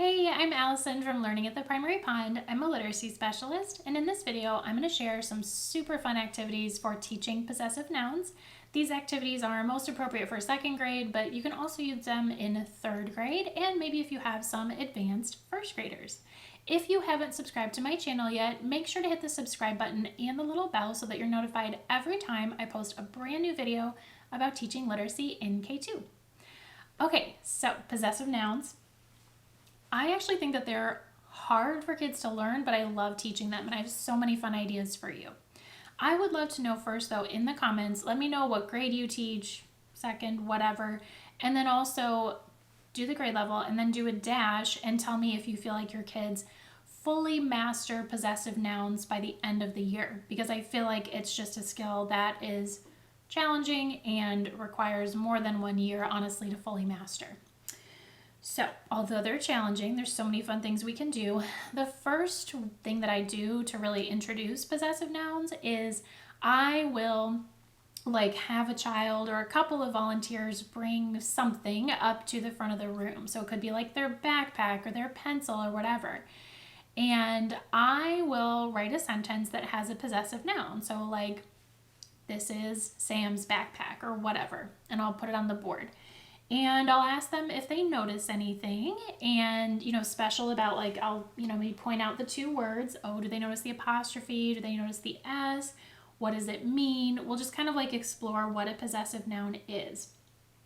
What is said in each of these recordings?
Hey, I'm Allison from Learning at the Primary Pond. I'm a literacy specialist, and in this video, I'm going to share some super fun activities for teaching possessive nouns. These activities are most appropriate for second grade, but you can also use them in third grade, and maybe if you have some advanced first graders. If you haven't subscribed to my channel yet, make sure to hit the subscribe button and the little bell so that you're notified every time I post a brand new video about teaching literacy in K2. Okay, so possessive nouns. I actually think that they're hard for kids to learn, but I love teaching them, and I have so many fun ideas for you. I would love to know first, though, in the comments, let me know what grade you teach, second, whatever, and then also do the grade level and then do a dash and tell me if you feel like your kids fully master possessive nouns by the end of the year, because I feel like it's just a skill that is challenging and requires more than 1 year, honestly, to fully master. So, although they're challenging, there's so many fun things we can do. The first thing that I do to really introduce possessive nouns is I will have a child or a couple of volunteers bring something up to the front of the room. So it could be like their backpack or their pencil or whatever. And I will write a sentence that has a possessive noun. So like, this is Sam's backpack or whatever. And I'll put it on the board. And I'll ask them if they notice anything and, special about I'll, maybe point out the two words. Oh, do they notice the apostrophe? Do they notice the S? What does it mean? We'll just kind of explore what a possessive noun is.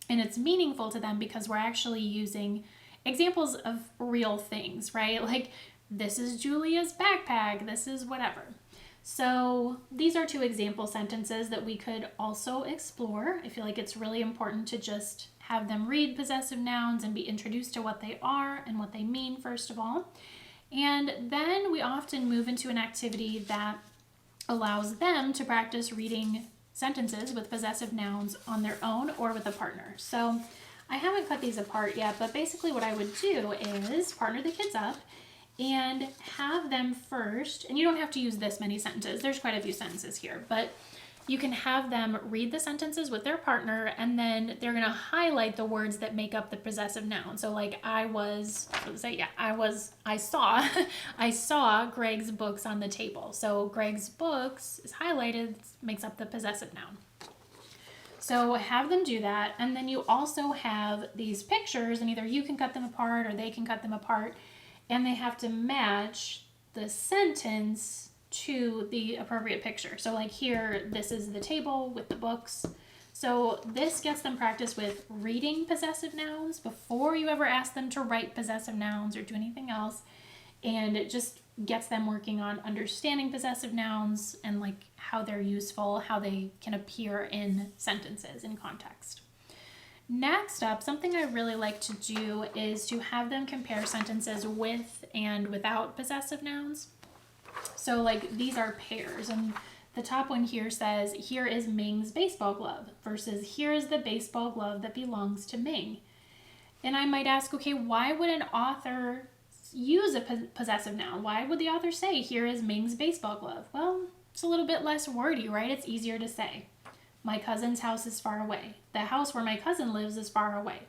And it's meaningful to them because we're actually using examples of real things, right? Like, this is Julia's backpack. This is whatever. So these are two example sentences that we could also explore. I feel like it's really important to just have them read possessive nouns and be introduced to what they are and what they mean, first of all. And then we often move into an activity that allows them to practice reading sentences with possessive nouns on their own or with a partner. So I haven't cut these apart yet, but basically what I would do is partner the kids up and have them first, and you don't have to use this many sentences. There's quite a few sentences here, but you can have them read the sentences with their partner, and then they're going to highlight the words that make up the possessive noun. So I saw Greg's books on the table. So Greg's books is highlighted, makes up the possessive noun. So have them do that, and then you also have these pictures, and either you can cut them apart or they can cut them apart, and they have to match the sentence to the appropriate picture. So here, this is the table with the books. So this gets them practice with reading possessive nouns before you ever ask them to write possessive nouns or do anything else. And it just gets them working on understanding possessive nouns and how they're useful, how they can appear in sentences in context. Next up, something I really like to do is to have them compare sentences with and without possessive nouns. So these are pairs, and the top one here says, here is Ming's baseball glove versus here is the baseball glove that belongs to Ming. And I might ask, okay, why would an author use a possessive noun? Why would the author say, here is Ming's baseball glove? Well, it's a little bit less wordy, right? It's easier to say. My cousin's house is far away. The house where my cousin lives is far away.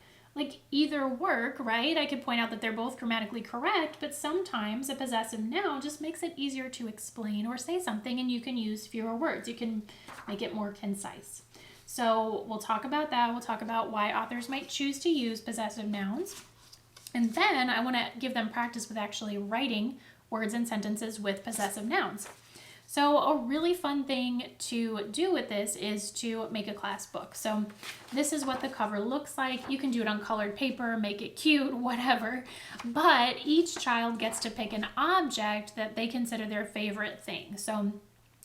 Either work, right? I could point out that they're both grammatically correct, but sometimes a possessive noun just makes it easier to explain or say something, and you can use fewer words. You can make it more concise. So we'll talk about that. We'll talk about why authors might choose to use possessive nouns. And then I want to give them practice with actually writing words and sentences with possessive nouns. So a really fun thing to do with this is to make a class book. So this is what the cover looks like. You can do it on colored paper, make it cute, whatever. But each child gets to pick an object that they consider their favorite thing. So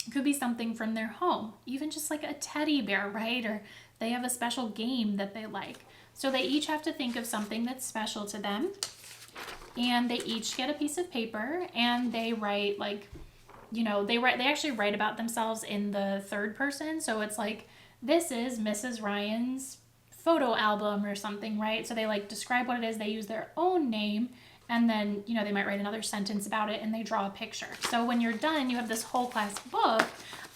it could be something from their home, even just like a teddy bear, right? Or they have a special game that they like. So they each have to think of something that's special to them. And they each get a piece of paper and they write they actually write about themselves in the third person. So it's this is Mrs. Ryan's photo album or something, right? So they describe what it is. They use their own name, and then, they might write another sentence about it and they draw a picture. So when you're done, you have this whole class book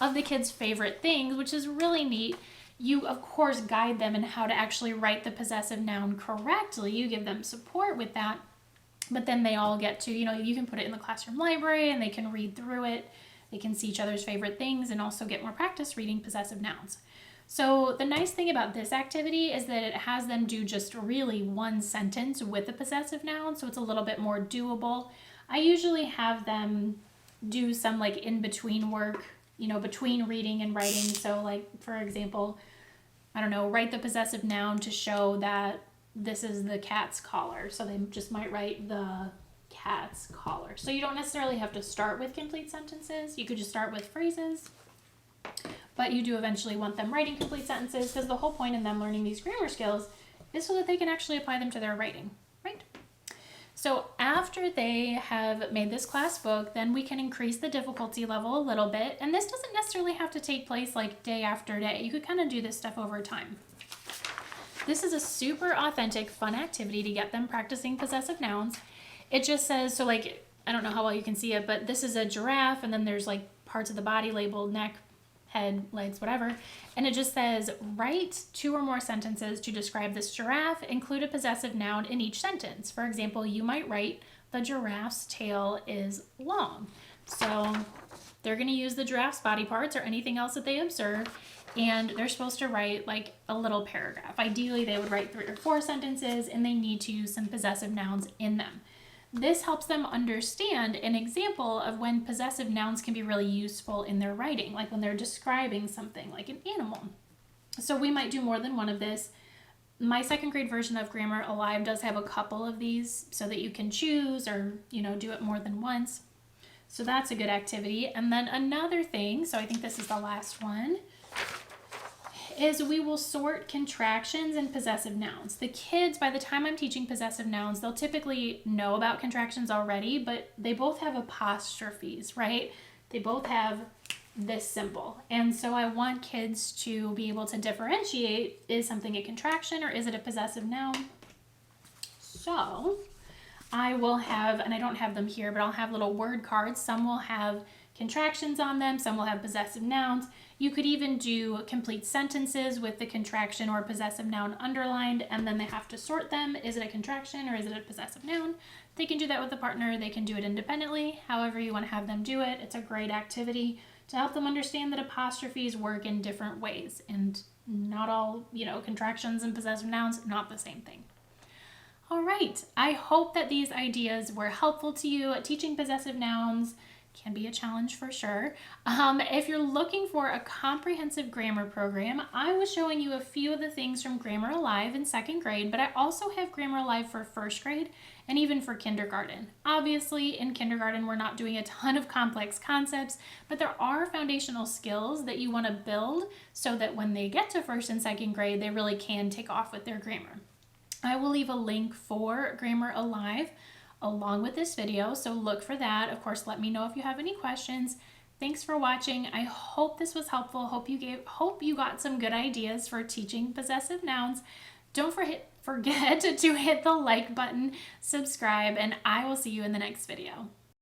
of the kids' favorite things, which is really neat. You, of course, guide them in how to actually write the possessive noun correctly. You give them support with that. But then they all get to, you can put it in the classroom library and they can read through it. They can see each other's favorite things and also get more practice reading possessive nouns. So the nice thing about this activity is that it has them do just really one sentence with a possessive noun, so it's a little bit more doable. I usually have them do some like in-between work, between reading and writing. So like, for example, I don't know, write the possessive noun to show that this is the cat's collar. So they just might write the cat's collar. So you don't necessarily have to start with complete sentences. You could just start with phrases. But you do eventually want them writing complete sentences, because the whole point in them learning these grammar skills is so that they can actually apply them to their writing, right? So after they have made this class book, then we can increase the difficulty level a little bit. And this doesn't necessarily have to take place like day after day. You could kind of do this stuff over time. This is a super authentic, fun activity to get them practicing possessive nouns. It just says, so like, I don't know how well you can see it, but this is a giraffe, and then there's like parts of the body labeled, neck, head, legs, whatever. And it just says, write 2 or more sentences to describe this giraffe. Include a possessive noun in each sentence. For example, you might write, the giraffe's tail is long. So they're going to use the giraffe's body parts or anything else that they observe, and they're supposed to write like a little paragraph. Ideally, they would write 3 or 4 sentences, and they need to use some possessive nouns in them. This helps them understand an example of when possessive nouns can be really useful in their writing, like when they're describing something like an animal. So we might do more than one of this. My 2nd grade version of Grammar Alive does have a couple of these so that you can choose or, do it more than once. So that's a good activity. And then another thing, so I think this is the last one, is we will sort contractions and possessive nouns. The kids, by the time I'm teaching possessive nouns, they'll typically know about contractions already, but they both have apostrophes, right? They both have this symbol. And so I want kids to be able to differentiate, is something a contraction or is it a possessive noun? So I will have, and I don't have them here, but I'll have little word cards. Some will have contractions on them, some will have possessive nouns. You could even do complete sentences with the contraction or possessive noun underlined, and then they have to sort them. Is it a contraction or is it a possessive noun? They can do that with a partner. They can do it independently, however you want to have them do it. It's a great activity to help them understand that apostrophes work in different ways, and not all, contractions and possessive nouns, not the same thing. All right, I hope that these ideas were helpful to you. Teaching possessive nouns can be a challenge for sure. If you're looking for a comprehensive grammar program, I was showing you a few of the things from Grammar Alive in 2nd grade, but I also have Grammar Alive for 1st grade and even for kindergarten. Obviously, in kindergarten, we're not doing a ton of complex concepts, but there are foundational skills that you want to build so that when they get to 1st and 2nd grade, they really can take off with their grammar. I will leave a link for Grammar Alive along with this video, so look for that. Of course, let me know if you have any questions. Thanks for watching. I hope this was helpful. Hope you got some good ideas for teaching possessive nouns. Don't forget to hit the like button, subscribe, and I will see you in the next video.